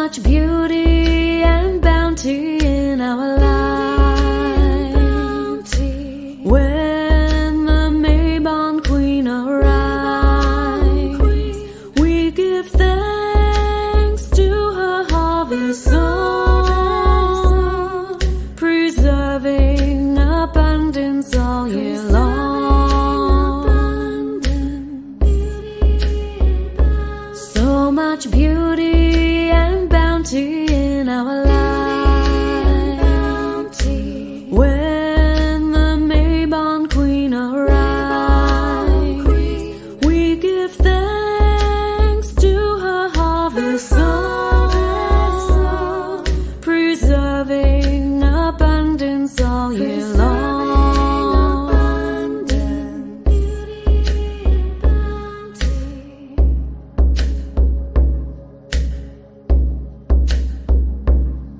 much beauty and bounty in our lives. When the Mabon Queen arrives, we give thanks to her harvest song, preserving abundance all year long. So much beauty and bounty in our lives. When the Mabon Queen arrives, we give thanks to her harvest song, preserving abundance all year long.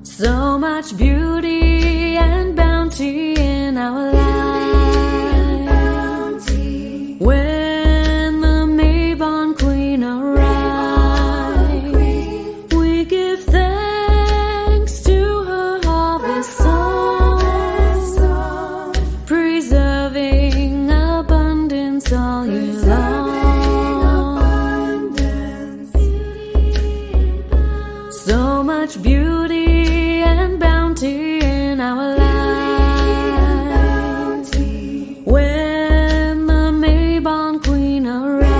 So much beauty and bounty in our lives. When the Mabon Queen arrives, we give thanks to her harvest song, preserving abundance all year long. So much beauty and bounty in our lives. When the Mabon Queen arrives,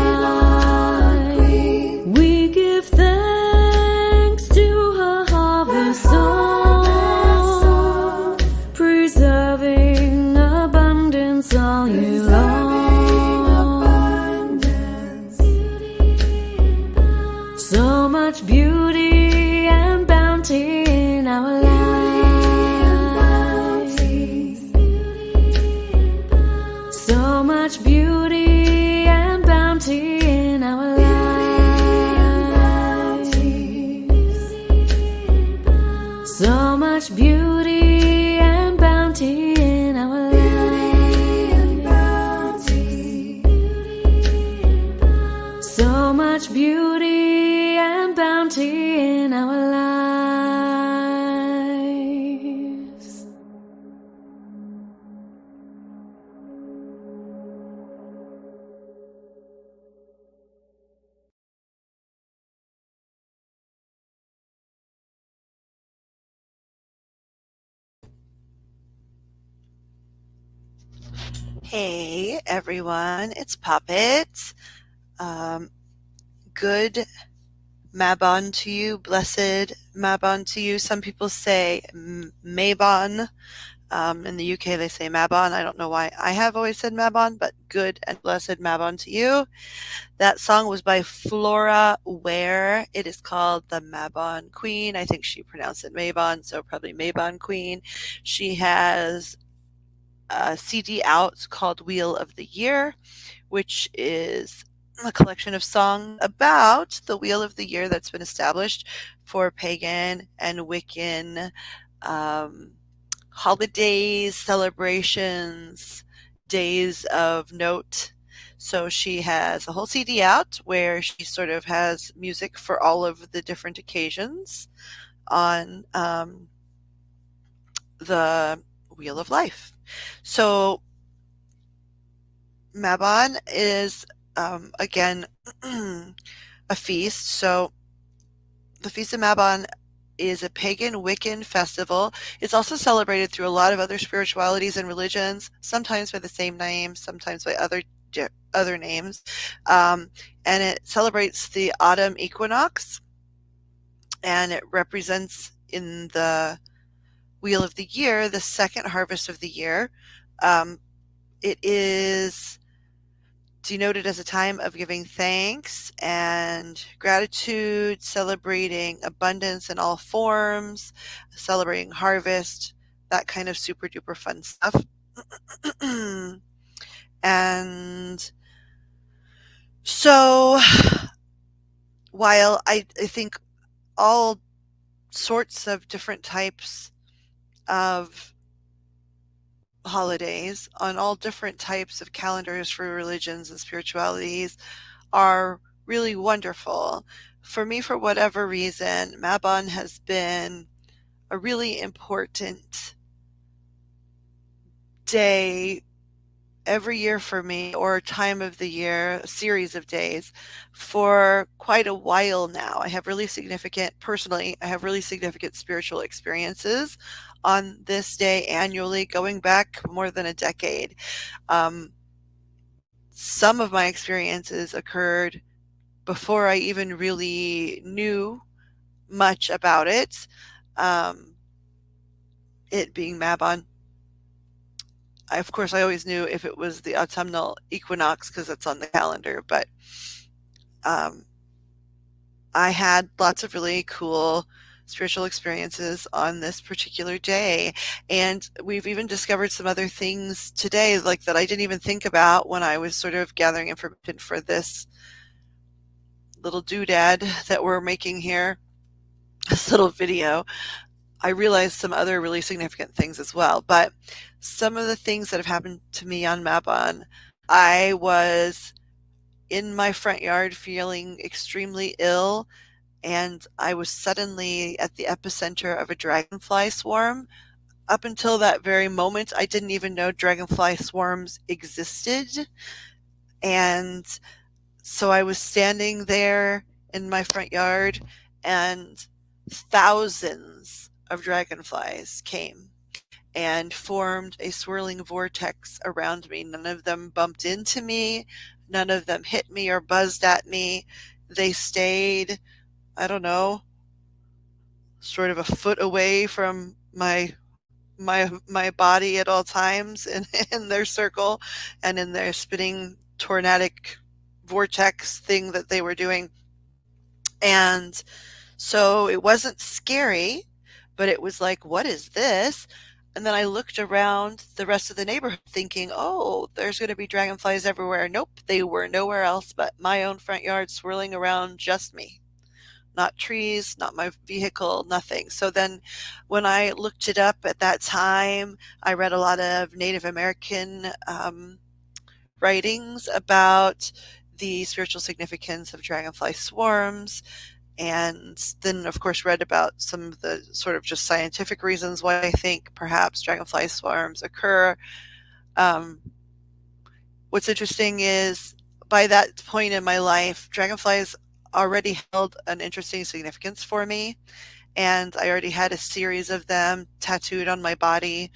we give thanks to her harvest song, preserving abundance all year long. So much beauty and bounty in our lives. So much beauty and bounty in our lives. So much beauty and bounty in our lives. So much beauty and bounty in our lives. Hey everyone, it's Poppet. Good Mabon to you, blessed Mabon to you. Some people say Mabon. In the UK they say Mabon. I don't know why I have always said Mabon, but good and blessed Mabon to you. That song was by Flora Ware. It is called The Mabon Queen. I think she pronounced it Mabon, so probably Mabon Queen. She has a CD out called Wheel of the Year, which is a collection of songs about the Wheel of the Year that's been established for pagan and Wiccan holidays, celebrations, days of note. So she has a whole CD out where she sort of has music for all of the different occasions on the Wheel of Life. So Mabon is, again, a feast. So the Feast of Mabon is a pagan Wiccan festival. It's also celebrated through a lot of other spiritualities and religions, sometimes by the same name, sometimes by other names. And it celebrates the autumn equinox, and it represents in the Wheel of the Year the second harvest of the year. It is denoted as a time of giving thanks and gratitude, celebrating abundance in all forms, celebrating harvest, that kind of super duper fun stuff. And so while I think all sorts of different types of holidays on all different types of calendars for religions and spiritualities are really wonderful, for me, for whatever reason, Mabon has been a really important day every year for me, or time of the year, a series of days, for quite a while now. Personally, I have really significant spiritual experiences on this day annually, going back more than a decade. Um, some of my experiences occurred before I even really knew much about it. Um, it being Mabon. Of course, I always knew if it was the autumnal equinox because it's on the calendar, but um, I had lots of really cool spiritual experiences on this particular day. And we've even discovered some other things today, like that I didn't even think about when I was sort of gathering information for this little doodad that we're making here, this little video. I realized some other really significant things as well. But some of the things that have happened to me on Mabon, I was in my front yard feeling extremely ill, and I was suddenly at the epicenter of a dragonfly swarm. Up until that very moment, I didn't even know dragonfly swarms existed. And so I was standing there in my front yard, and thousands of dragonflies came and formed a swirling vortex around me. None of them bumped into me. None of them hit me or buzzed at me. They stayed, I don't know, sort of a foot away from my body at all times in their circle and in their spinning tornadic vortex thing that they were doing. And so it wasn't scary, but it was like, what is this? And then I looked around the rest of the neighborhood thinking, oh, there's going to be dragonflies everywhere. Nope, they were nowhere else but my own front yard, swirling around just me. Not trees, not my vehicle, nothing. So then when I looked it up at that time, I read a lot of Native American writings about the spiritual significance of dragonfly swarms, and then of course read about some of the sort of just scientific reasons why I think perhaps dragonfly swarms occur. Um, what's interesting is by that point in my life, dragonflies already held an interesting significance for me, and I already had a series of them tattooed on my body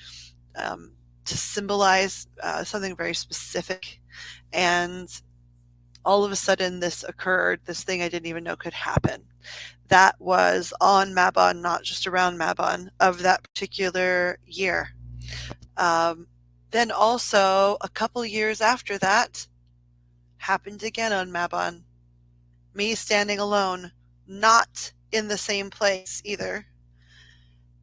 um, to symbolize something very specific. And all of a sudden this occurred, this thing I didn't even know could happen. That was on Mabon, not just around Mabon, of that particular year. Um, then also, a couple years after that, happened again on Mabon. Me standing alone, not in the same place either.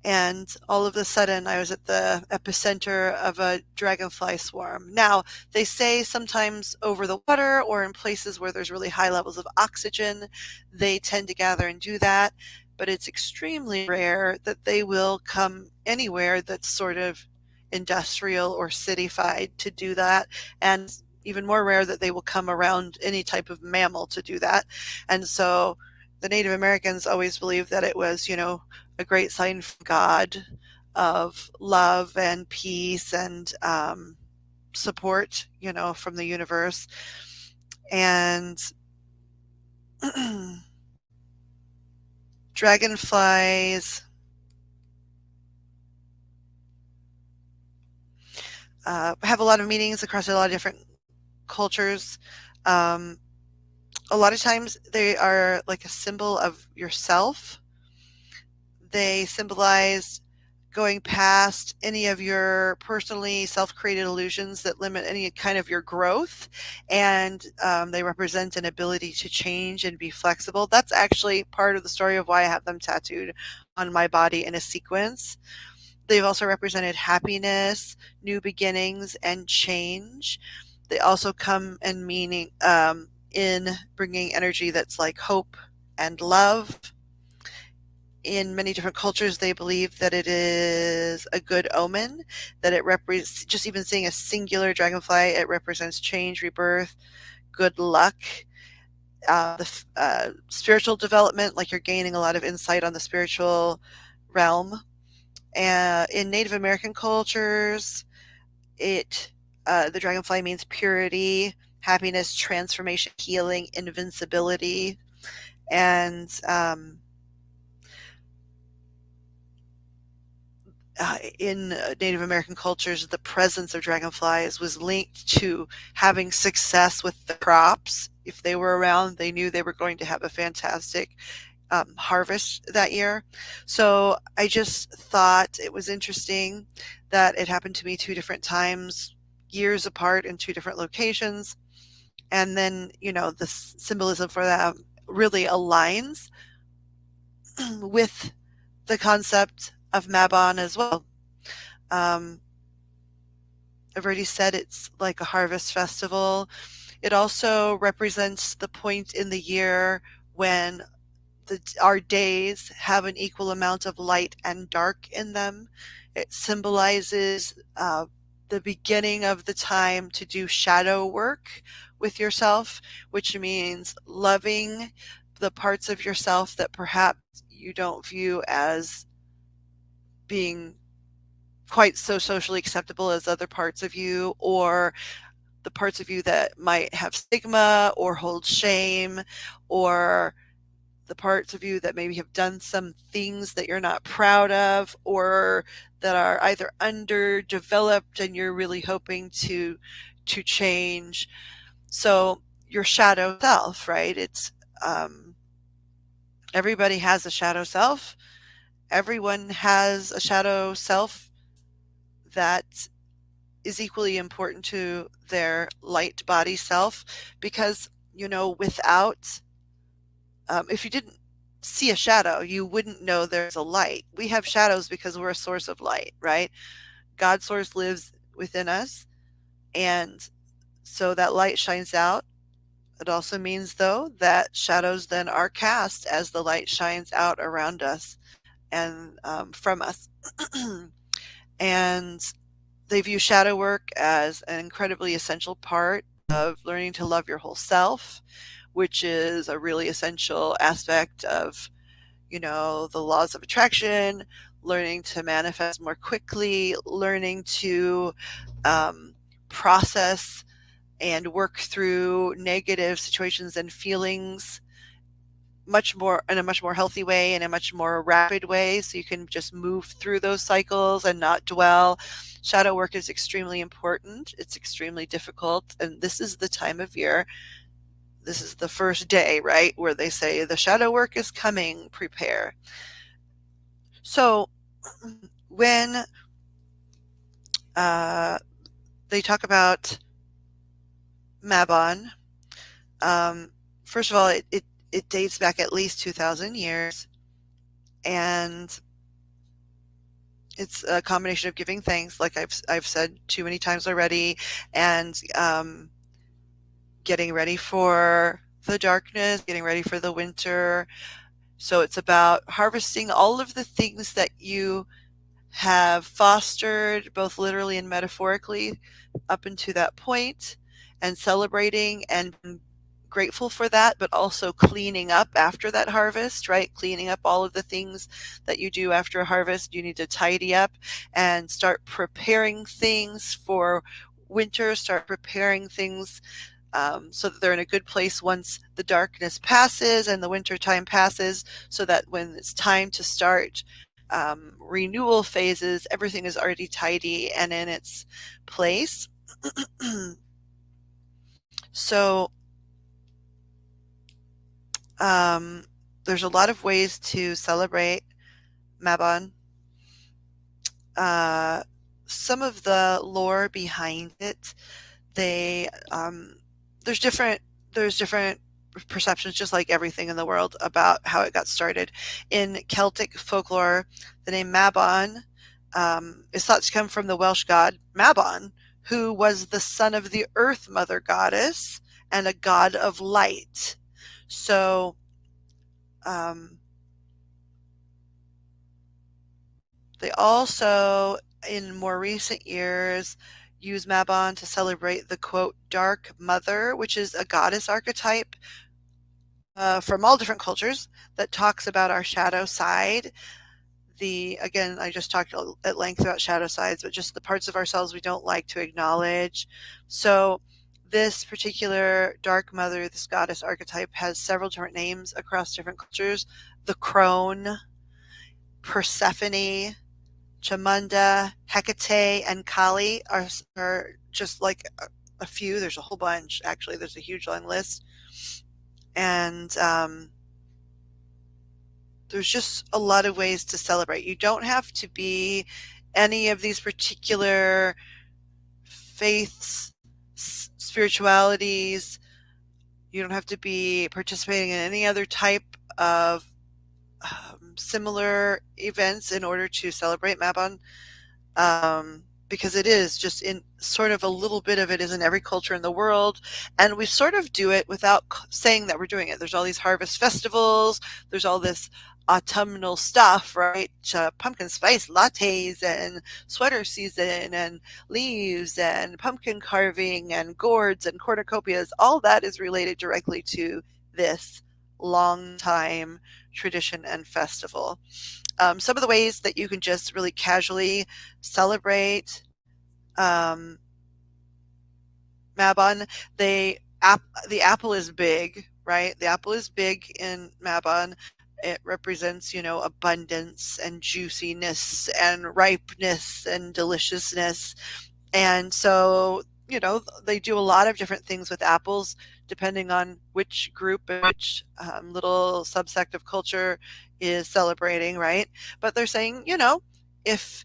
And all of a sudden, I was at the epicenter of a dragonfly swarm. Now, they say sometimes over the water or in places where there's really high levels of oxygen, they tend to gather and do that, but it's extremely rare that they will come anywhere that's sort of industrial or cityfied to do that, and even more rare that they will come around any type of mammal to do that. And so the Native Americans always believed that it was, a great sign from God of love and peace and support, from the universe. And dragonflies have a lot of meanings across a lot of different cultures. Um, a lot of times they are like a symbol of yourself. They symbolize going past any of your personally self-created illusions that limit any kind of your growth, and they represent an ability to change and be flexible. That's actually part of the story of why I have them tattooed on my body in a sequence. They've also represented happiness, new beginnings, and change. They also come in meaning in bringing energy that's like hope and love. In many different cultures, they believe that it is a good omen, that it represents, just even seeing a singular dragonfly, it represents change, rebirth, good luck. the spiritual development, like you're gaining a lot of insight on the spiritual realm. And in Native American cultures, it the dragonfly means purity, happiness, transformation, healing, invincibility, and in Native American cultures, the presence of dragonflies was linked to having success with the crops. If they were around, they knew they were going to have a fantastic harvest that year. So I just thought it was interesting that it happened to me two different times, years apart in two different locations. And then, the symbolism for that really aligns with the concept of Mabon as well. Um, I've already said it's like a harvest festival. It also represents the point in the year when our days have an equal amount of light and dark in them. It symbolizes the beginning of the time to do shadow work with yourself, which means loving the parts of yourself that perhaps you don't view as being quite so socially acceptable as other parts of you, or the parts of you that might have stigma or hold shame, or the parts of you that maybe have done some things that you're not proud of, or that are either underdeveloped and you're really hoping to change. So your shadow self, right? It's everybody has a shadow self. Everyone has a shadow self that is equally important to their light body self, because without if you didn't see a shadow, you wouldn't know there's a light. We have shadows because we're a source of light, right? God's source lives within us, and so that light shines out. It also means, though, that shadows then are cast as the light shines out around us and from us. And they view shadow work as an incredibly essential part of learning to love your whole self, which is a really essential aspect of, the laws of attraction, learning to manifest more quickly, learning to process and work through negative situations and feelings much more in a much more healthy way, in a much more rapid way, so you can just move through those cycles and not dwell. Shadow work is extremely important. It's extremely difficult, and this is the time of year. This is the first day, right, where they say the shadow work is coming, prepare. So when they talk about Mabon, first of all, it dates back at least 2,000 years, and it's a combination of giving thanks, like I've said too many times already, and getting ready for the darkness, getting ready for the winter. So it's about harvesting all of the things that you have fostered, both literally and metaphorically, up until that point, and celebrating and grateful for that, but also cleaning up after that harvest, right? Cleaning up all of the things that you do after a harvest. You need to tidy up and start preparing things for winter, start preparing things so that they're in a good place once the darkness passes and the winter time passes, so that when it's time to start renewal phases, everything is already tidy and in its place. So there's a lot of ways to celebrate Mabon. Some of the lore behind it, they there's different perceptions, just like everything in the world, about how it got started. In Celtic folklore, the name Mabon is thought to come from the Welsh god Mabon, who was the son of the Earth Mother goddess and a god of light. So they also, in more recent years, use Mabon to celebrate the quote dark mother, which is a goddess archetype from all different cultures that talks about our shadow side. Again, I just talked at length about shadow sides, but just the parts of ourselves we don't like to acknowledge. So this particular dark mother, this goddess archetype, has several different names across different cultures. The crone, Persephone, Chamunda, Hecate, and Kali are just like a few. There's a whole bunch, actually. There's a huge long list. And there's just a lot of ways to celebrate. You don't have to be any of these particular faiths, spiritualities. You don't have to be participating in any other type of similar events in order to celebrate Mabon. Because it is just in sort of a little bit of it is in every culture in the world. And we sort of do it without saying that we're doing it. There's all these harvest festivals. There's all this autumnal stuff, right? Pumpkin spice lattes and sweater season and leaves and pumpkin carving and gourds and cornucopias. All that is related directly to this long time tradition and festival. Some of the ways that you can just really casually celebrate Mabon, the apple is big, right? The apple is big in Mabon. It represents, abundance and juiciness and ripeness and deliciousness. And so, they do a lot of different things with apples, depending on which group and which little subsect of culture is celebrating, right? But they're saying, if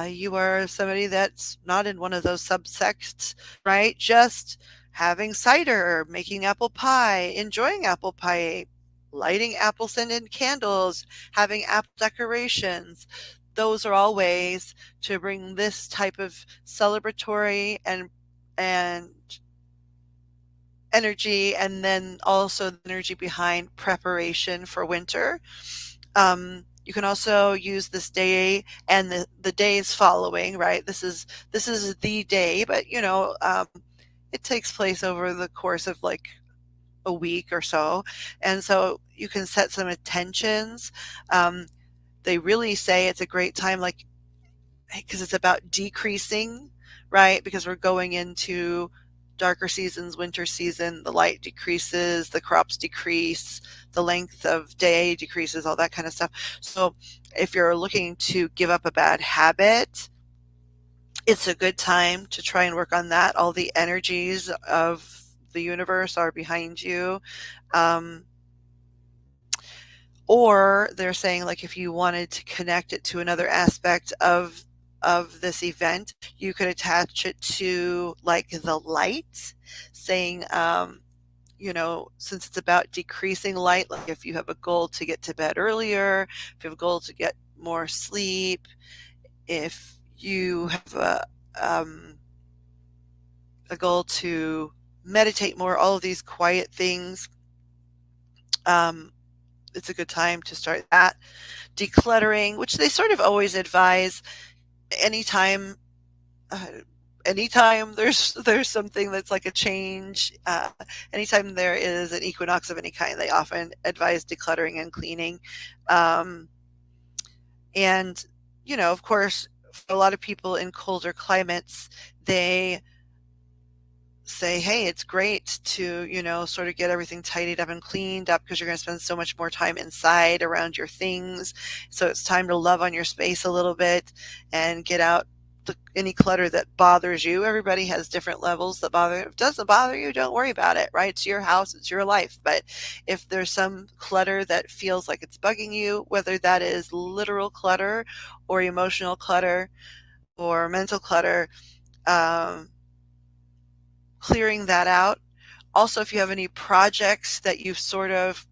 you are somebody that's not in one of those subsects, right? Just having cider, making apple pie, enjoying apple pie, lighting apple scented candles, having apple decorations. Those are all ways to bring this type of celebratory and energy, and then also the energy behind preparation for winter. You can also use this day and the days following, right? This is the day, but it takes place over the course of like a week or so, and so you can set some intentions. They really say it's a great time, like because it's about decreasing, right? Because we're going into darker seasons, winter season, the light decreases, the crops decrease, the length of day decreases, all that kind of stuff. So if you're looking to give up a bad habit, it's a good time to try and work on that. All the energies of the universe are behind you. Um, or they're saying, like, if you wanted to connect it to another aspect of this event, you could attach it to like the light, saying, since it's about decreasing light, like if you have a goal to get to bed earlier, if you have a goal to get more sleep, if you have a goal to meditate more, all of these quiet things, it's a good time to start that. Decluttering, which they sort of always advise anytime uh, anytime there's something that's like a change, anytime there is an equinox of any kind, they often advise decluttering and cleaning. um, and of course, for a lot of people in colder climates, they say, hey, it's great to, sort of get everything tidied up and cleaned up because you're going to spend so much more time inside around your things. So it's time to love on your space a little bit and get out any clutter that bothers you. Everybody has different levels that bother. If it doesn't bother you, don't worry about it, right? It's your house, it's your life. But if there's some clutter that feels like it's bugging you, whether that is literal clutter or emotional clutter or mental clutter, um, clearing that out. Also, if you have any projects that you've sort of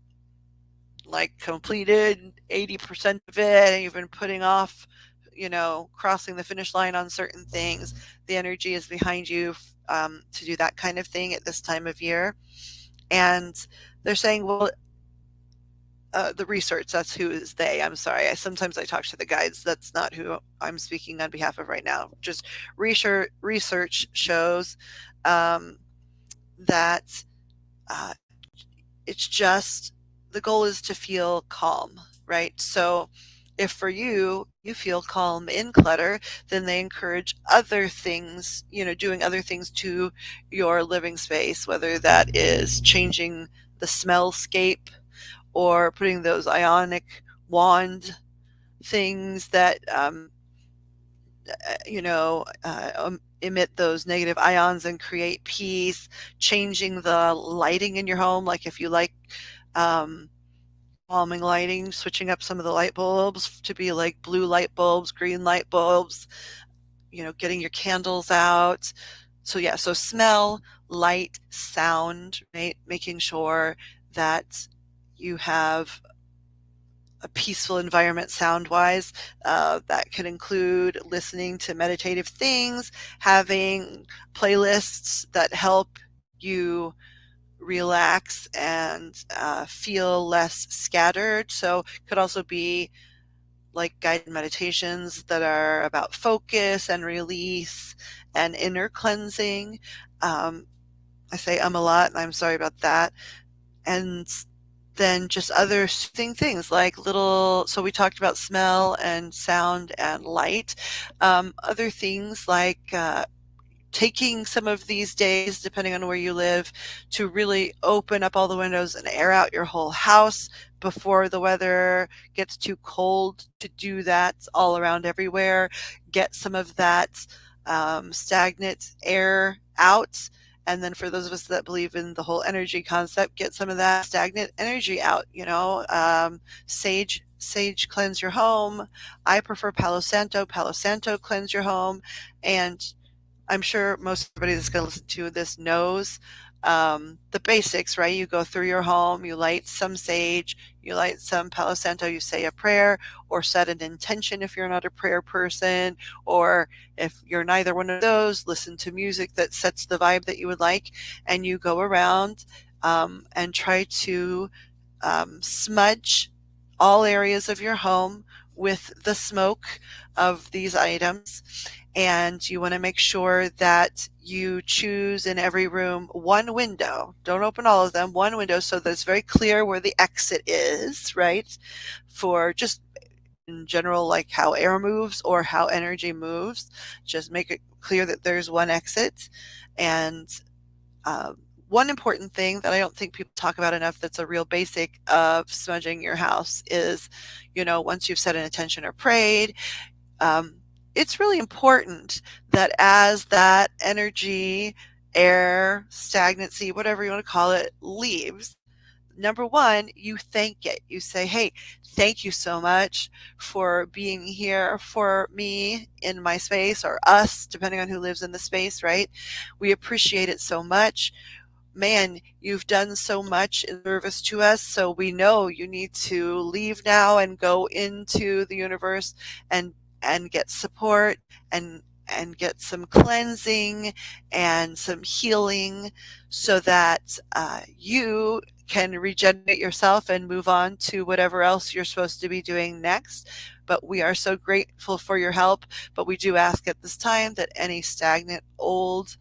like completed 80% of it and you've been putting off, crossing the finish line on certain things, the energy is behind you to do that kind of thing at this time of year. And they're saying, well, the research, that's who is they. I'm sorry. Sometimes I talk to the guides. That's not who I'm speaking on behalf of right now. Just research shows that uh, it's just, the goal is to feel calm, right? So if for you, you feel calm in clutter, then they encourage other things, doing other things to your living space, whether that is changing the smellscape or putting those ionic wand things that emit those negative ions and create peace, changing the lighting in your home. Like if you like um, calming lighting, switching up some of the light bulbs to be like blue light bulbs, green light bulbs, getting your candles out. So yeah, so smell, light, sound, right? Making sure that you have a peaceful environment sound wise. That could include listening to meditative things, having playlists that help you relax and feel less scattered. So could also be like guided meditations that are about focus and release and inner cleansing. I say a lot, and I'm sorry about that. And then just other soothing things like so we talked about smell and sound and light. Other things like taking some of these days, depending on where you live, to really open up all the windows and air out your whole house before the weather gets too cold to do that all around everywhere. Get some of that stagnant air out. And then for those of us that believe in the whole energy concept, get some of that stagnant energy out. Sage cleanse your home. I prefer Palo Santo. Palo Santo cleanse your home. And I'm sure most everybody that's going to listen to this knows the basics, right? You go through your home, you light some sage, you light some Palo Santo, you say a prayer or set an intention if you're not a prayer person, or if you're neither one of those, listen to music that sets the vibe that you would like, and you go around and try to smudge all areas of your home with the smoke of these items. And you want to make sure that you choose in every room one window. Don't open all of them, one window, so that it's very clear where the exit is, right? For just in general, like how air moves or how energy moves, just make it clear that there's one exit. And one important thing that I don't think people talk about enough that's a real basic of smudging your house is, once you've set an intention or prayed, um, it's really important that as that energy, air, stagnancy, whatever you want to call it, leaves, number one, you thank it. You say, hey, thank you so much for being here for me in my space, or us, depending on who lives in the space, right? We appreciate it so much. Man, you've done so much in service to us, so we know you need to leave now and go into the universe and get support and get some cleansing and some healing so that you can regenerate yourself and move on to whatever else you're supposed to be doing next. But we are so grateful for your help. But we do ask at this time that any stagnant, old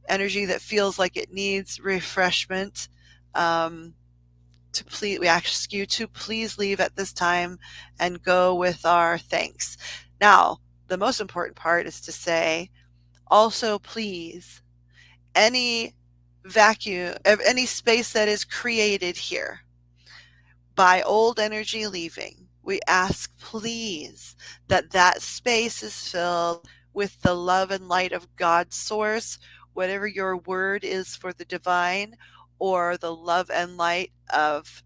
energy that feels like it needs refreshment, we ask you to please leave at this time and go with our thanks. Now, the most important part is to say, also please, any vacuum of any space that is created here by old energy leaving, we ask please that that space is filled with the love and light of God's source, whatever your word is for the divine, or the love and light of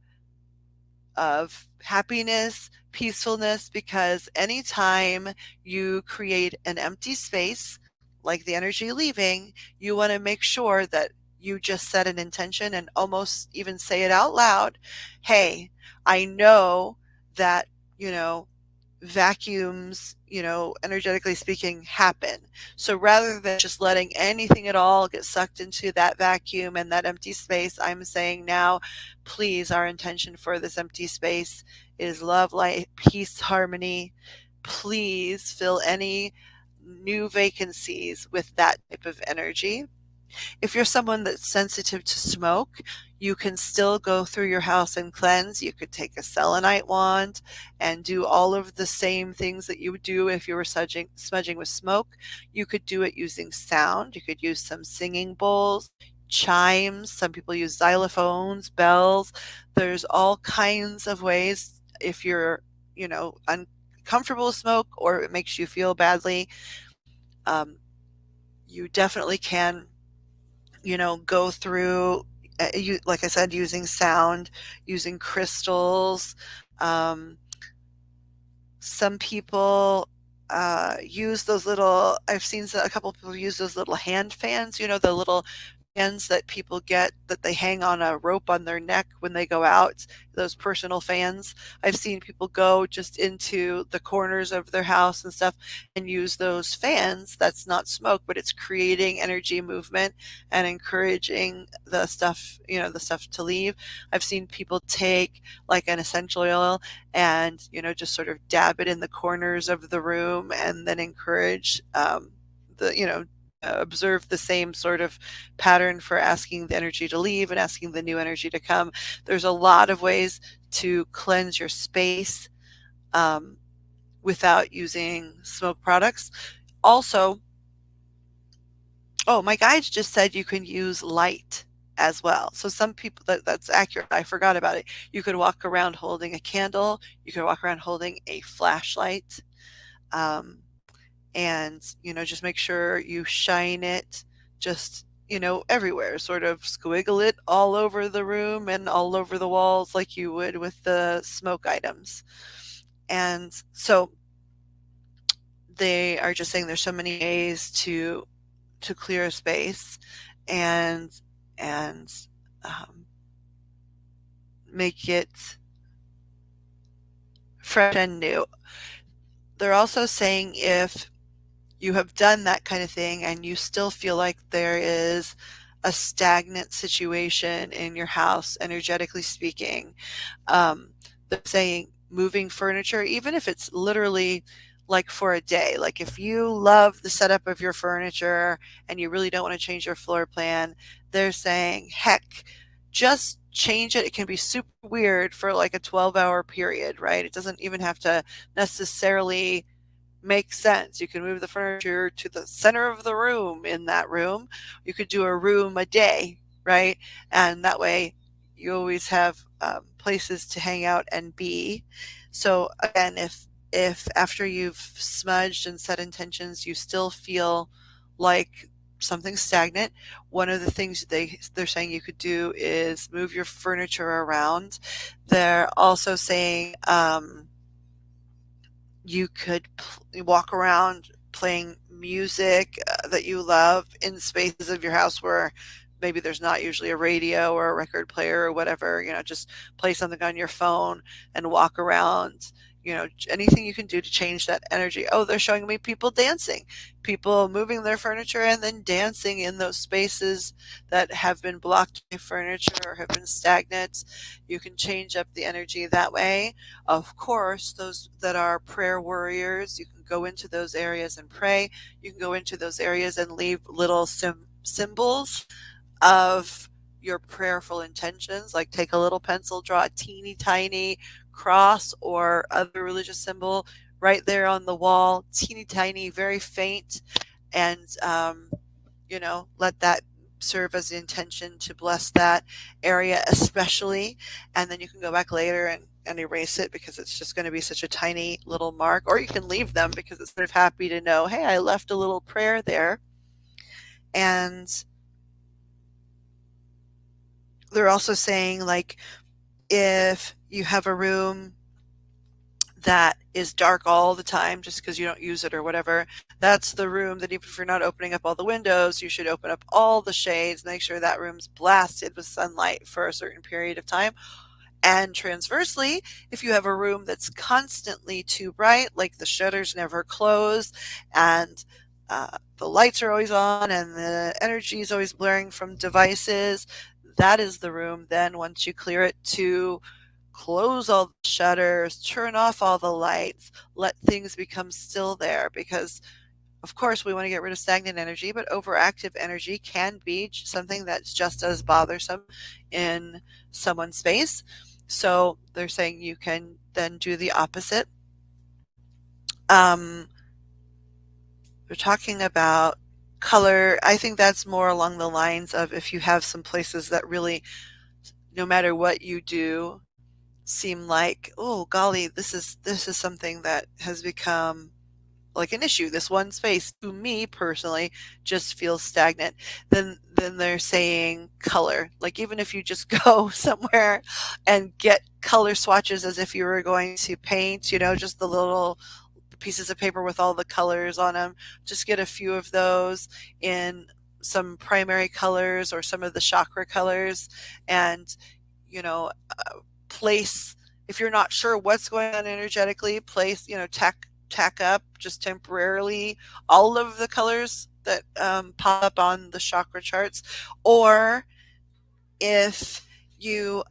happiness, peacefulness, because anytime you create an empty space, like the energy leaving, you want to make sure that you just set an intention and almost even say it out loud. Hey, I know that, vacuums, energetically speaking, happen. So rather than just letting anything at all get sucked into that vacuum and that empty space, I'm saying now, please, our intention for this empty space is love, light, peace, harmony. Please fill any new vacancies with that type of energy. If you're someone that's sensitive to smoke, you can still go through your house and cleanse. You could take a selenite wand and do all of the same things that you would do if you were smudging with smoke. You could do it using sound. You could use some singing bowls, chimes. Some people use xylophones, bells. There's all kinds of ways. If you're, uncomfortable with smoke or it makes you feel badly, um, you definitely can go through, like I said, using sound, using crystals. Um, some people use those little, I've seen a couple of people use those little hand fans, the little fans that people get that they hang on a rope on their neck when they go out, those personal fans. I've seen people go just into the corners of their house and stuff and use those fans. That's not smoke, but it's creating energy movement and encouraging the stuff to leave. I've seen people take like an essential oil and just sort of dab it in the corners of the room and then encourage the observe the same sort of pattern for asking the energy to leave and asking the new energy to come. There's a lot of ways to cleanse your space um, without using smoke products. Also, oh, my guides just said you can use light as well. So some people, that's accurate. I forgot about it. You could walk around holding a candle. You could walk around holding a flashlight. Um, and, just make sure you shine it just, everywhere, sort of squiggle it all over the room and all over the walls like you would with the smoke items. And so they are just saying there's so many ways to clear a space and and um, make it fresh and new. They're also saying if you have done that kind of thing and you still feel like there is a stagnant situation in your house, energetically speaking, they're saying moving furniture, even if it's literally like for a day, like if you love the setup of your furniture and you really don't want to change your floor plan, they're saying, heck, just change it. It can be super weird for like a 12-hour period, right? It doesn't even have to necessarily makes sense. You can move the furniture to the center of the room in that room. You could do a room a day, right? And that way you always have places to hang out and be. So again, if after you've smudged and set intentions, you still feel like something's stagnant, one of the things they're saying you could do is move your furniture around. They're also saying you could walk around playing music that you love in spaces of your house where maybe there's not usually a radio or a record player or whatever. Just play something on your phone and walk around. Anything you can do to change that energy. Oh, they're showing me people dancing, people moving their furniture and then dancing in those spaces that have been blocked by furniture or have been stagnant. You can change up the energy that way. Of course, those that are prayer warriors, you can go into those areas and pray. You can go into those areas and leave little symbols of your prayerful intentions, like take a little pencil, draw a teeny tiny cross or other religious symbol right there on the wall, teeny tiny, very faint, and let that serve as the intention to bless that area especially. And then you can go back later and erase it because it's just going to be such a tiny little mark, or you can leave them because it's sort of happy to know, hey, I left a little prayer there. And they're also saying, like, if you have a room that is dark all the time just because you don't use it or whatever, that's the room that even if you're not opening up all the windows, you should open up all the shades, make sure that room's blasted with sunlight for a certain period of time. And transversely, if you have a room that's constantly too bright, like the shutters never close and the lights are always on and the energy is always blaring from devices, that is the room then, once you clear it, to close all the shutters, turn off all the lights, let things become still there. Because Of course, we want to get rid of stagnant energy, but overactive energy can be something that's just as bothersome in someone's space. So they're saying you can then do the opposite. Um, we're talking about color. I think that's more along the lines of if you have some places that really, no matter what you do, seem like, oh golly, this is something that has become like an issue. This one space, to me personally, just feels stagnant. Then they're saying color. Like even if you just go somewhere and get color swatches as if you were going to paint, just the little pieces of paper with all the colors on them. Just get a few of those in some primary colors or some of the chakra colors, and you know, place, if you're not sure what's going on energetically, place, tack up just temporarily all of the colors that pop up on the chakra charts. Or if you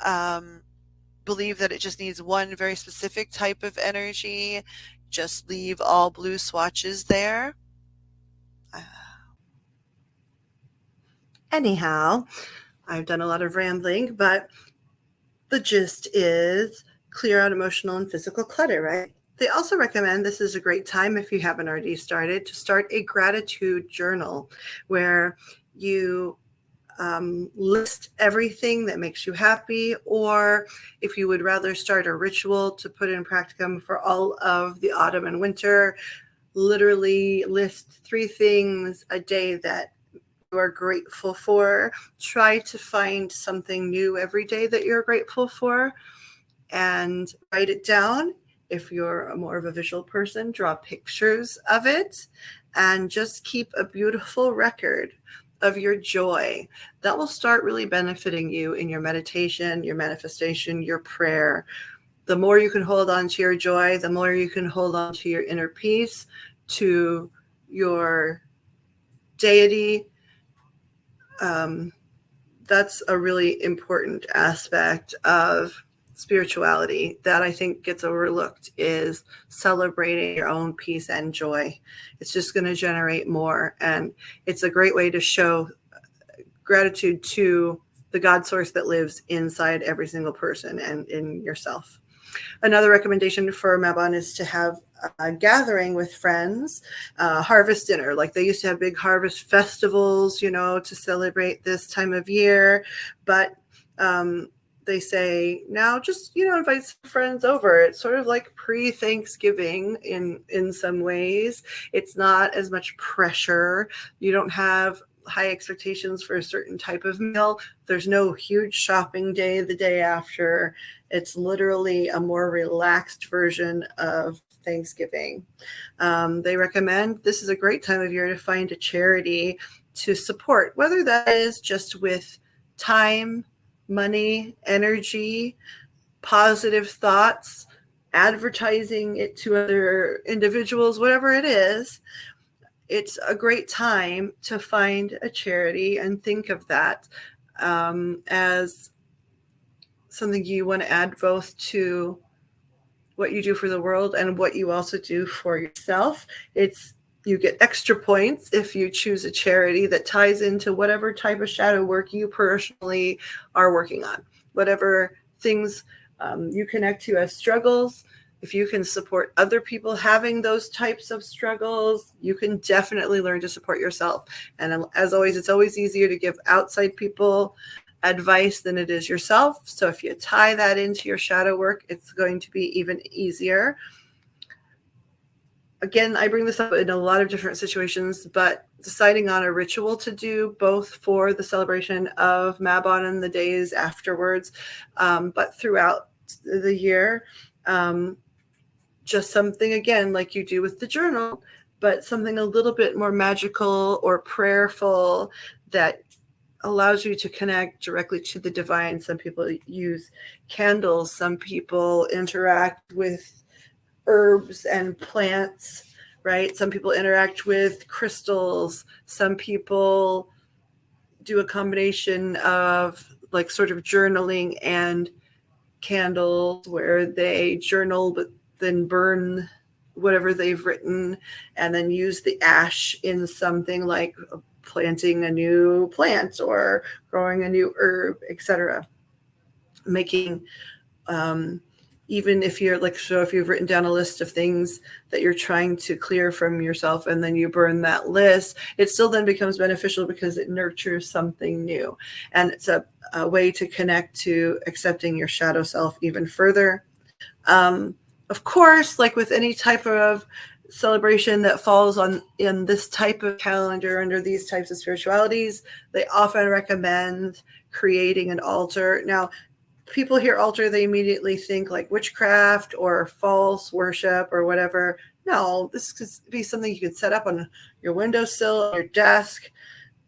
believe that it just needs one very specific type of energy, just leave all blue swatches there. Anyhow, I've done a lot of rambling, but the gist is clear out emotional and physical clutter, right? They also recommend, this is a great time if you haven't already started, to start a gratitude journal where you list everything that makes you happy, or if you would rather start a ritual to put in practicum for all of the autumn and winter, literally list 3 things a day that you are grateful for. Try to find something new every day that you're grateful for and write it down. If you're more of a visual person, draw pictures of it and just keep a beautiful record of your joy. That will start really benefiting you in your meditation, your manifestation, your prayer. The more you can hold on to your joy, the more you can hold on to your inner peace, to your deity. That's a really important aspect of spirituality that I think gets overlooked, is celebrating your own peace and joy. It's just going to generate more, and it's a great way to show gratitude to the God source that lives inside every single person and in yourself. Another recommendation for Mabon is to have a gathering with friends, harvest dinner. Like they used to have big harvest festivals, to celebrate this time of year. But they say now just, invite some friends over. It's sort of like pre-Thanksgiving in some ways. It's not as much pressure. You don't have high expectations for a certain type of meal. There's no huge shopping day the day after. It's literally a more relaxed version of Thanksgiving. They recommend this is a great time of year to find a charity to support, whether that is just with time, money, energy, positive thoughts, advertising it to other individuals, whatever it is. It's a great time to find a charity and think of that as something you want to add both to what you do for the world and what you also do for yourself. You get extra points if you choose a charity that ties into whatever type of shadow work you personally are working on, whatever things you connect to as struggles. If you can support other people having those types of struggles, you can definitely learn to support yourself. And as always, it's always easier to give outside people advice than it is yourself. So if you tie that into your shadow work, it's going to be even easier. Again, I bring this up in a lot of different situations, but deciding on a ritual to do both for the celebration of Mabon and the days afterwards, but throughout the year, just something, again, like you do with the journal, but something a little bit more magical or prayerful that allows you to connect directly to the divine. Some people use candles. Some people interact with herbs and plants, right? Some people interact with crystals. Some people do a combination of like sort of journaling and candles where they journal but then burn whatever they've written, and then use the ash in something like planting a new plant or growing a new herb, etc. Making even if you're like, so if you've written down a list of things that you're trying to clear from yourself and then you burn that list, it still then becomes beneficial because it nurtures something new. And it's a way to connect to accepting your shadow self even further. Of course, like with any type of celebration that falls on in this type of calendar under these types of spiritualities, they often recommend creating an altar. Now, people hear altar, they immediately think like witchcraft or false worship or whatever. No, this could be something you could set up on your windowsill, your desk,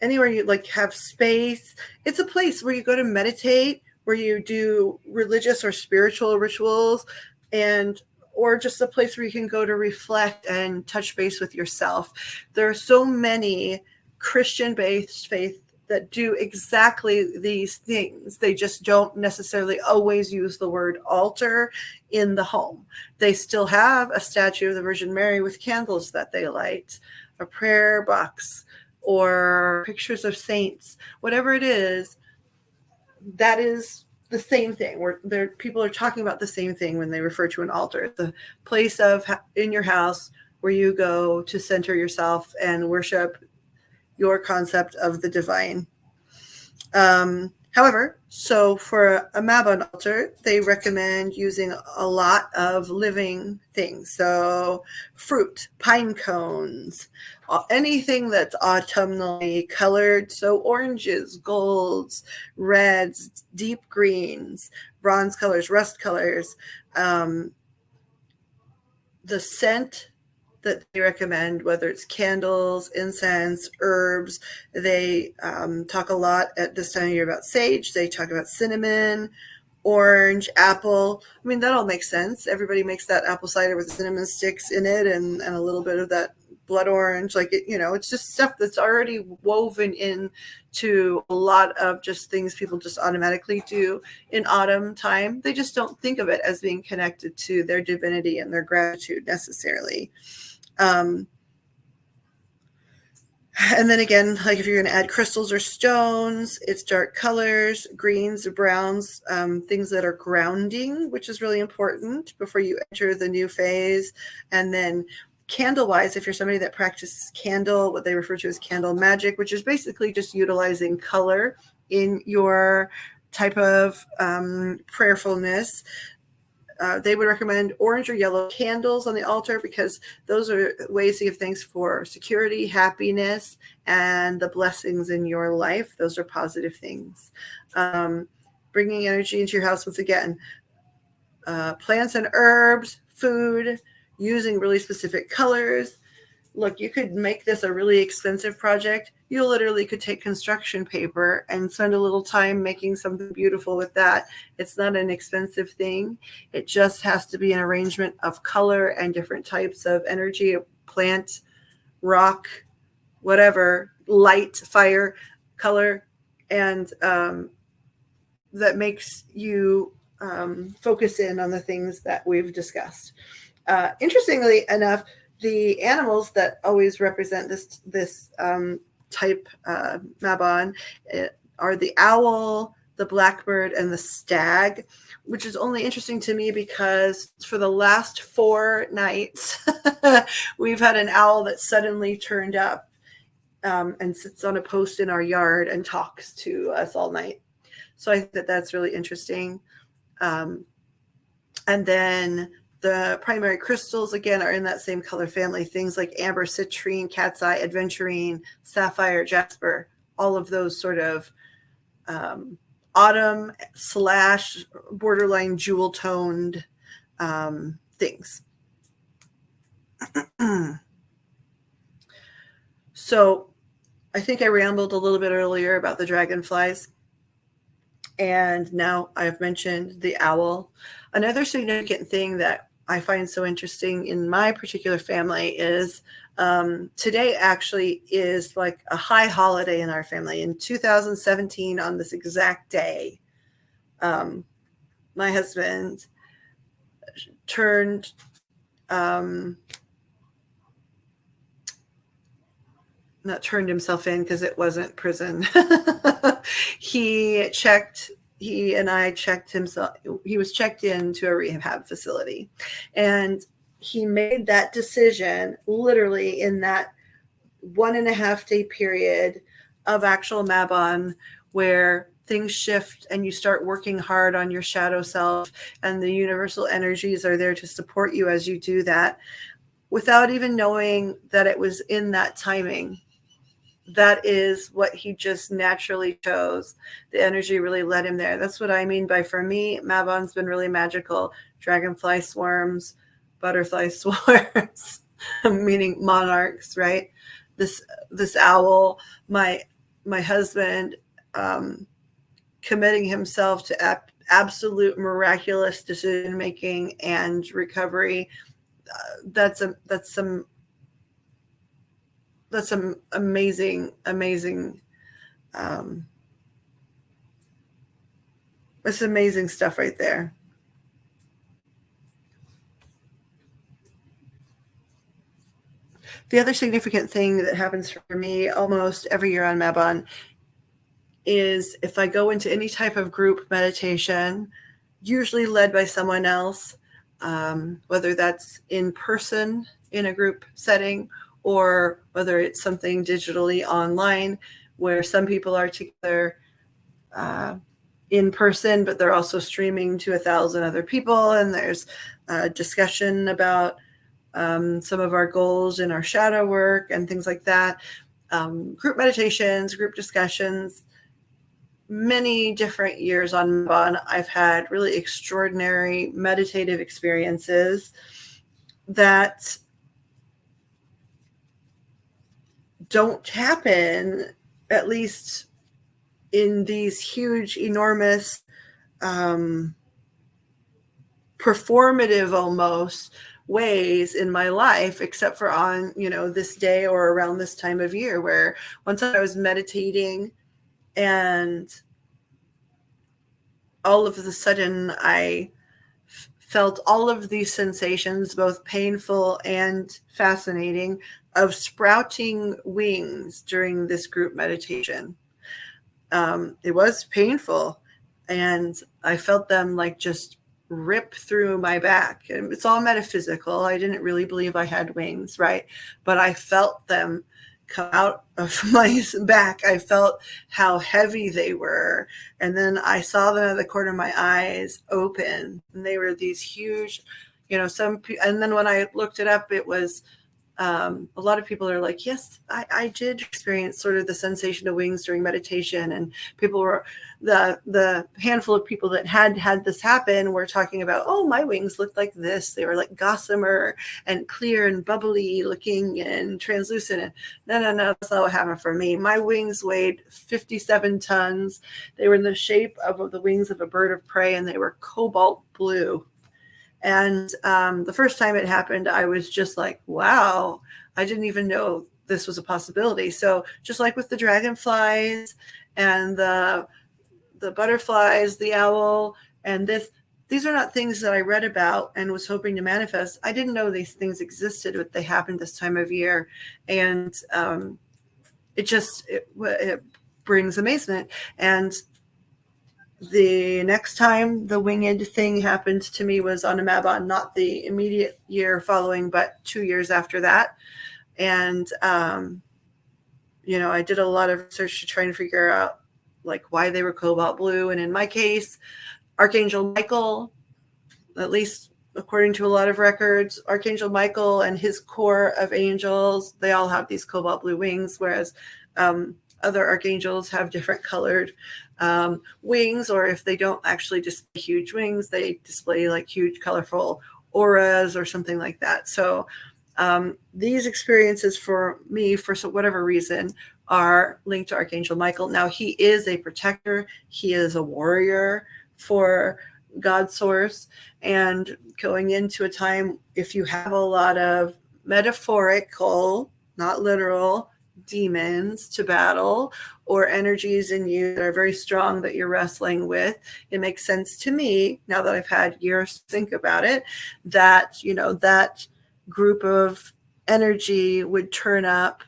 anywhere you like have space. It's a place where you go to meditate, where you do religious or spiritual rituals, and or just a place where you can go to reflect and touch base with yourself. There are so many Christian-based faith that do exactly these things. They just don't necessarily always use the word altar in the home. They still have a statue of the Virgin Mary with candles that they light, a prayer box, or pictures of saints, whatever it is. That is the same thing. Where people are talking about the same thing when they refer to an altar. The place of in your house where you go to center yourself and worship your concept of the divine. However, so for a Mabon altar, they recommend using a lot of living things. So fruit, pine cones, anything that's autumnally colored. So oranges, golds, reds, deep greens, bronze colors, rust colors. The scent that they recommend, whether it's candles, incense, herbs. They talk a lot at this time of year about sage. They talk about cinnamon, orange, apple. I mean, that all makes sense. Everybody makes that apple cider with cinnamon sticks in it and a little bit of that blood orange. Like, it's just stuff that's already woven in to a lot of just things people just automatically do in autumn time. They just don't think of it as being connected to their divinity and their gratitude necessarily. And then again, like if you're going to add crystals or stones, it's dark colors, greens, browns, things that are grounding, which is really important before you enter the new phase. And then candle-wise, if you're somebody that practices candle, what they refer to as candle magic, which is basically just utilizing color in your type of prayerfulness, they would recommend orange or yellow candles on the altar because those are ways to give thanks for security, happiness, and the blessings in your life. Those are positive things. Bringing energy into your house once again. Plants and herbs, food, using really specific colors. Look, you could make this a really expensive project. You literally could take construction paper and spend a little time making something beautiful with that. It's not an expensive thing. It just has to be an arrangement of color and different types of energy, plant, rock, whatever, light, fire, color, and that makes you focus in on the things that we've discussed. Interestingly enough, the animals that always represent this type Mabon are the owl, the blackbird, and the stag, which is only interesting to me because for the last 4 nights, we've had an owl that suddenly turned up and sits on a post in our yard and talks to us all night. So I think that that's really interesting. And then the primary crystals, again, are in that same color family. Things like amber, citrine, cat's eye, aventurine, sapphire, jasper, all of those sort of autumn / borderline jewel-toned things. So I think I rambled a little bit earlier about the dragonflies. And now I've mentioned the owl. Another significant thing that I find so interesting in my particular family is today actually is like a high holiday in our family. In 2017, on this exact day, my husband turned not turned himself in because it wasn't prison. he checked, he and I checked himself. He was checked into a rehab facility, and he made that decision literally in that 1.5 day period of actual Mabon, where things shift and you start working hard on your shadow self, and the universal energies are there to support you as you do that without even knowing that it was in that timing. That is what he just naturally chose. The energy really led him there. That's what I mean by, for me, Mabon's been really magical. Dragonfly swarms, butterfly swarms, meaning monarchs, right? This owl, my husband, committing himself to absolute miraculous decision making and recovery. That's some amazing it's amazing stuff right there. The other significant thing that happens for me almost every year on Mabon is if I go into any type of group meditation, usually led by someone else, whether that's in person in a group setting or whether it's something digitally online where some people are together in person, but they're also streaming to 1,000 other people, and there's a discussion about some of our goals in our shadow work and things like that. Group meditations, group discussions, many different years on Mabon, I've had really extraordinary meditative experiences that don't happen, at least in these huge, enormous, performative almost ways in my life, except for on, this day or around this time of year, where one time I was meditating and all of a sudden I felt all of these sensations, both painful and fascinating, of sprouting wings during this group meditation. It was painful, and I felt them like just rip through my back. And it's all metaphysical. I didn't really believe I had wings, right? But I felt them come out of my back. I felt how heavy they were. And then I saw them at the corner of my eyes open, and they were these huge, and then when I looked it up, it was, a lot of people are like, yes, I did experience sort of the sensation of wings during meditation. And people were, the handful of people that had this happen were talking about, oh, my wings looked like this. They were like gossamer and clear and bubbly looking and translucent. And no, that's not what happened for me. My wings weighed 57 tons. They were in the shape of the wings of a bird of prey, and they were cobalt blue. And the first time it happened, I was just like, wow, I didn't even know this was a possibility. So just like with the dragonflies and the butterflies, the owl, and these are not things that I read about and was hoping to manifest. I didn't know these things existed, but they happened this time of year. And it brings amazement. And the next time the winged thing happened to me was on a Mabon, not the immediate year following, but 2 years after that. And, I did a lot of research to try and figure out like why they were cobalt blue. And in my case, Archangel Michael, at least according to a lot of records, Archangel Michael and his core of angels, they all have these cobalt blue wings, whereas other archangels have different colored wings, or if they don't actually display huge wings, they display like huge colorful auras or something like that. So these experiences for me, for whatever reason, are linked to Archangel Michael. Now, he is a protector. He is a warrior for God source. And going into a time, if you have a lot of metaphorical, not literal, demons to battle, or energies in you that are very strong that you're wrestling with, it makes sense to me, now that I've had years to think about it, that, that group of energy would turn up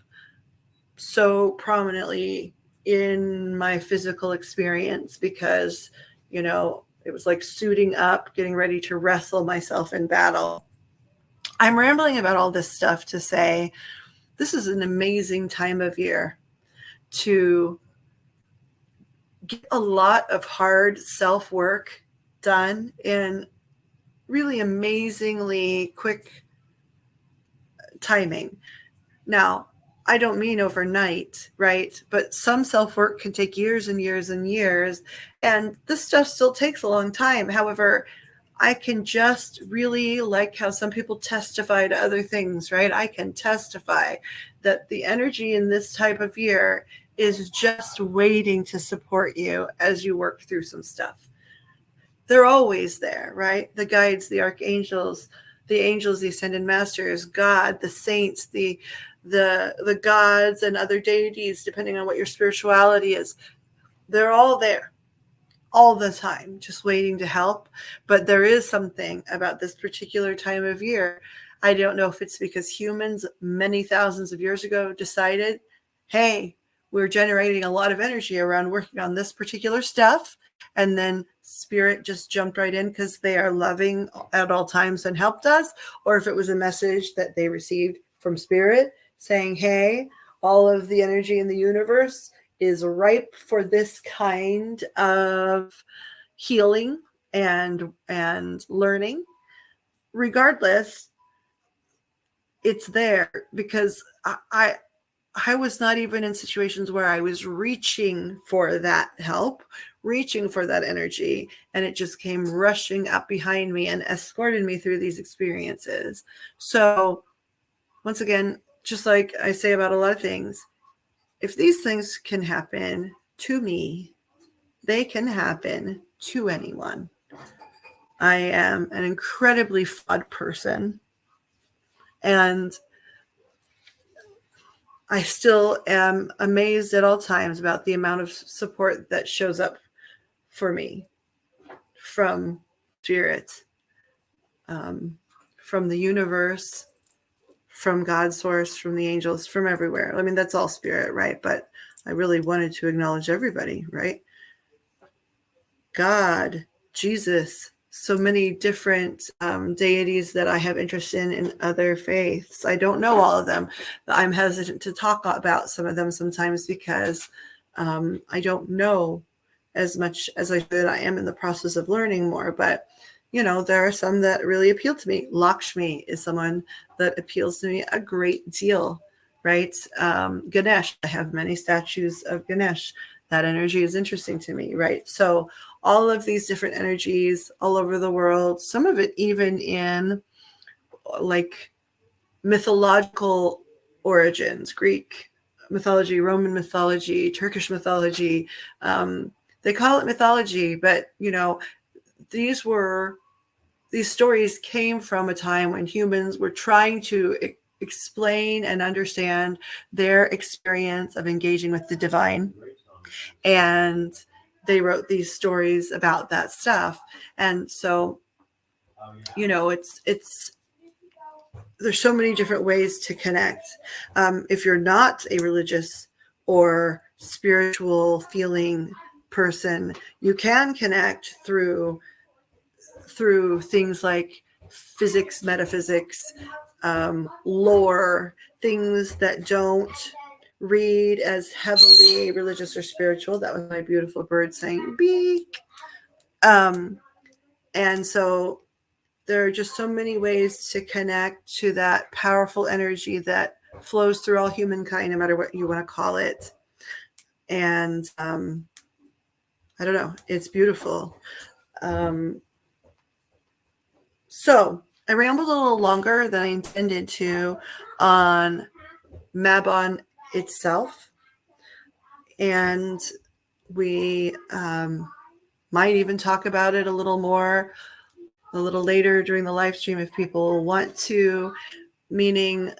so prominently in my physical experience because, it was like suiting up, getting ready to wrestle myself in battle. I'm rambling about all this stuff to say this is an amazing time of year to get a lot of hard self work done in really amazingly quick timing. Now, I don't mean overnight, right? But some self work can take years and years and years, and this stuff still takes a long time. However, I can just really like how some people testify to other things, right? I can testify that the energy in this type of year is just waiting to support you as you work through some stuff. They're always there, right? The guides, the archangels, the angels, the ascended masters, God, the saints, the gods and other deities, depending on what your spirituality is. They're all there all the time, just waiting to help. But there is something about this particular time of year. I don't know if it's because humans many thousands of years ago decided, hey, we're generating a lot of energy around working on this particular stuff. And then spirit just jumped right in because they are loving at all times and helped us. Or if it was a message that they received from spirit saying, hey, all of the energy in the universe is ripe for this kind of healing and learning. Regardless, it's there because I was not even in situations where I was reaching for that help, reaching for that energy, and it just came rushing up behind me and escorted me through these experiences. So once again, just like I say about a lot of things, if these things can happen to me, they can happen to anyone. I am an incredibly flawed person, and I still am amazed at all times about the amount of support that shows up for me from spirit, from the universe, from God's source, from the angels, from everywhere. I mean, that's all spirit, right? But I really wanted to acknowledge everybody, right? God, Jesus, so many different deities that I have interest in other faiths. I don't know all of them. I'm hesitant to talk about some of them sometimes because I don't know as much as I should. I am in the process of learning more, but there are some that really appeal to me. Lakshmi is someone that appeals to me a great deal, right? Ganesh, I have many statues of Ganesh. That energy is interesting to me, right? So all of these different energies all over the world, some of it even in like mythological origins, Greek mythology, Roman mythology, Turkish mythology. They call it mythology, but these stories came from a time when humans were trying to explain and understand their experience of engaging with the divine. And they wrote these stories about that stuff. And so, it's there's so many different ways to connect. If you're not a religious or spiritual feeling person, you can connect through things like physics, metaphysics, lore, things that don't read as heavily religious or spiritual. That was my beautiful bird saying beak. And so there are just so many ways to connect to that powerful energy that flows through all humankind, no matter what you want to call it. And I don't know, it's beautiful. So I rambled a little longer than I intended to on Mabon itself. And we might even talk about it a little more a little later during the live stream if people want to, meaning,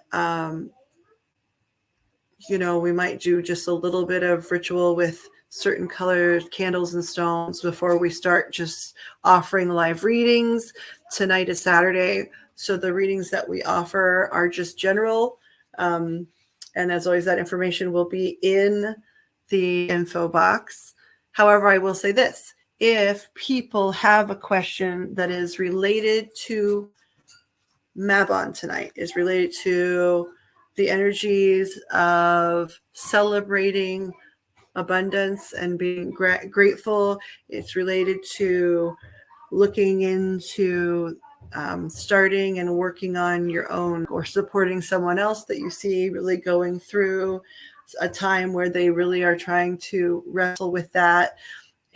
we might do just a little bit of ritual with certain colored candles and stones before we start just offering live readings. Tonight is Saturday, so the readings that we offer are just general. And as always, that information will be in the info box. However, I will say this. If people have a question that is related to Mabon tonight, is related to the energies of celebrating abundance and being grateful, it's related to looking into starting and working on your own, or supporting someone else that you see really going through a time where they really are trying to wrestle with that,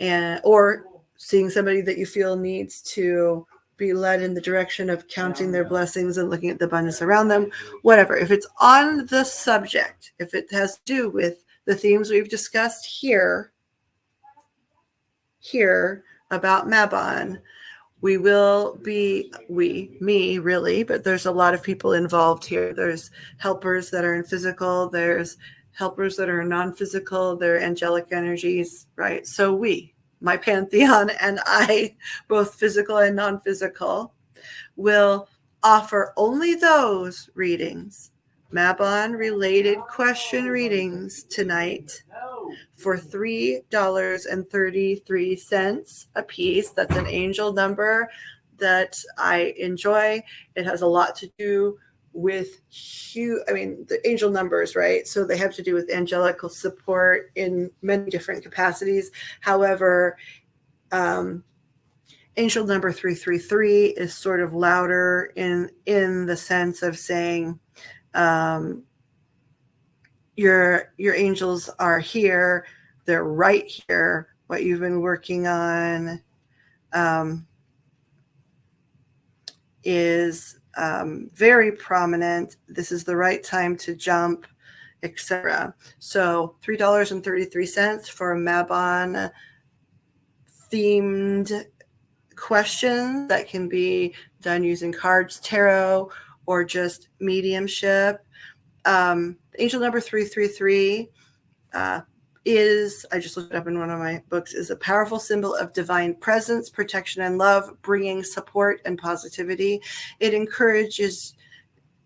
and or seeing somebody that you feel needs to be led in the direction of counting their blessings and looking at the abundance around them, whatever. If it's on the subject, if it has to do with the themes we've discussed here about Mabon, we will be, me really, but there's a lot of people involved here. There's helpers that are in physical, there's helpers that are in non-physical, they're angelic energies, right? So my pantheon, and I, both physical and non-physical, will offer only those readings, Mabon related question readings tonight, for $3.33 a piece. That's an angel number that I enjoy. It has a lot to do with the angel numbers, right? So they have to do with angelical support in many different capacities. However, angel number 333 is sort of louder in the sense of saying, your angels are here. They're right here. What you've been working on is very prominent. This is the right time to jump, etc. So $3.33 for a Mabon themed questions that can be done using cards, tarot, or just mediumship. Angel number 333 is, I just looked it up in one of my books, is a powerful symbol of divine presence, protection, and love, bringing support and positivity. It encourages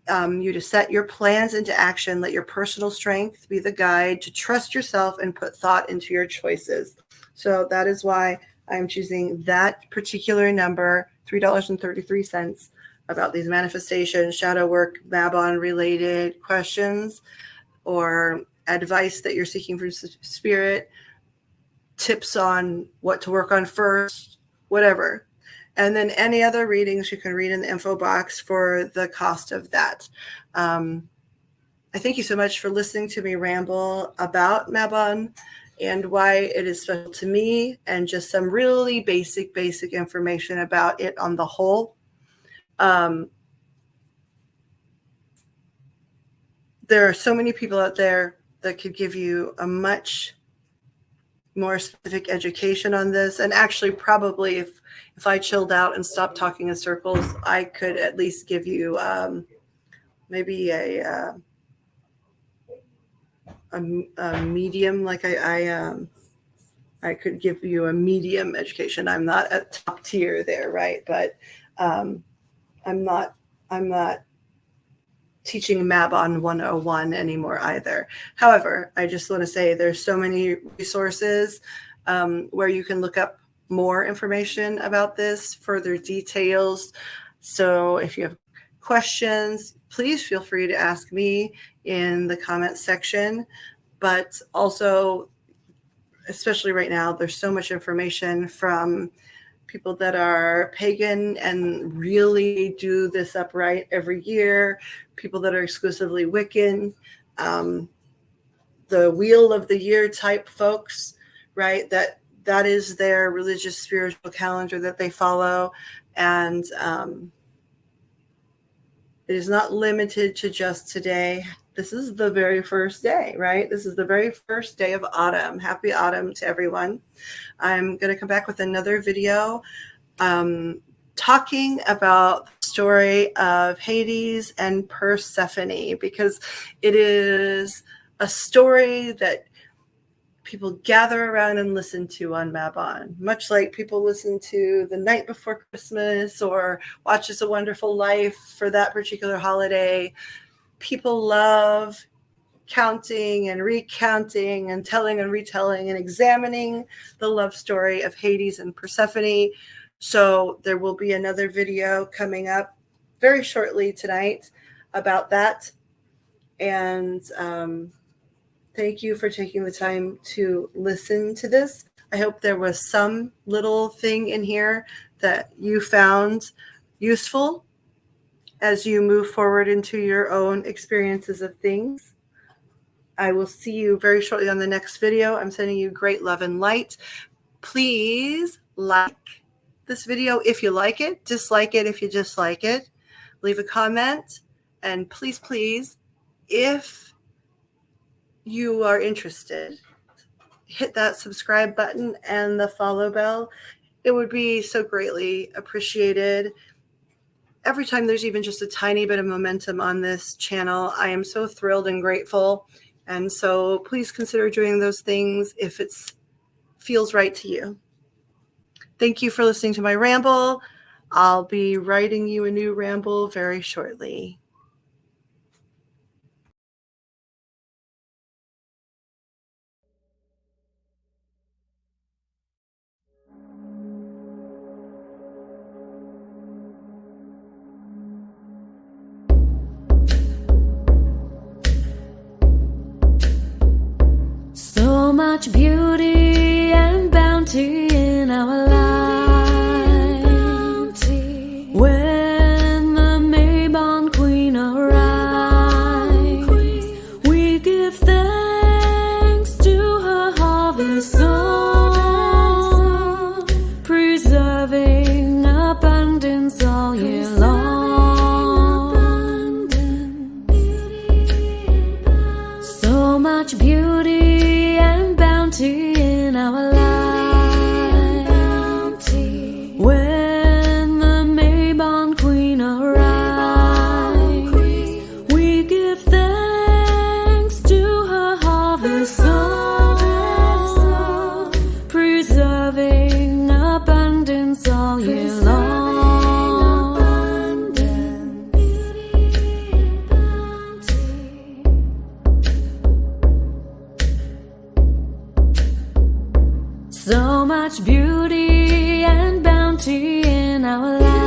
you to set your plans into action. Let your personal strength be the guide, to trust yourself and put thought into your choices. So that is why I'm choosing that particular number, $3.33, about these manifestation, shadow work, Mabon related questions, or advice that you're seeking from spirit, tips on what to work on first, whatever. And then any other readings you can read in the info box for the cost of that. I thank you so much for listening to me ramble about Mabon and why it is special to me, and just some really basic information about it on the whole. There are so many people out there that could give you a much more specific education on this. And actually, probably if I chilled out and stopped talking in circles, I could at least give you maybe a medium, like I could give you a medium education. I'm not at top tier there, right? But I'm not teaching Mabon 101 anymore either. However, I just want to say there's so many resources where you can look up more information about this, further details. So if you have questions, please feel free to ask me in the comment section. But also, especially right now, there's so much information from people that are pagan and really do this upright every year, people that are exclusively Wiccan, the wheel of the year type folks, right? That is their religious spiritual calendar that they follow. And it is not limited to just today. This is the very first day, right? This is the very first day of autumn. Happy autumn to everyone. I'm going to come back with another video talking about the story of Hades and Persephone, because it is a story that people gather around and listen to on Mabon, much like people listen to The Night Before Christmas or watch It's a Wonderful Life for that particular holiday. People love counting and recounting and telling and retelling and examining the love story of Hades and Persephone. So there will be another video coming up very shortly tonight about that. And thank you for taking the time to listen to this. I hope there was some little thing in here that you found useful as you move forward into your own experiences of things. I will see you very shortly on the next video. I'm sending you great love and light. Please like this video if you like it. Dislike it if you dislike it. Leave a comment. And please, please, if you are interested, hit that subscribe button and the follow bell. It would be so greatly appreciated. Every time there's even just a tiny bit of momentum on this channel, I am so thrilled and grateful. And so please consider doing those things if it feels right to you. Thank you for listening to my ramble. I'll be writing you a new ramble very shortly. So much beauty and bounty in our lives. When the Mabon Queen arrives, we give thanks to her harvest song, preserving abundance all year long. So much beauty and bounty in our lives. When the Mabon Queen arrives, we give thanks to her harvest song, preserving abundance all year long. So much beauty and bounty in our lives.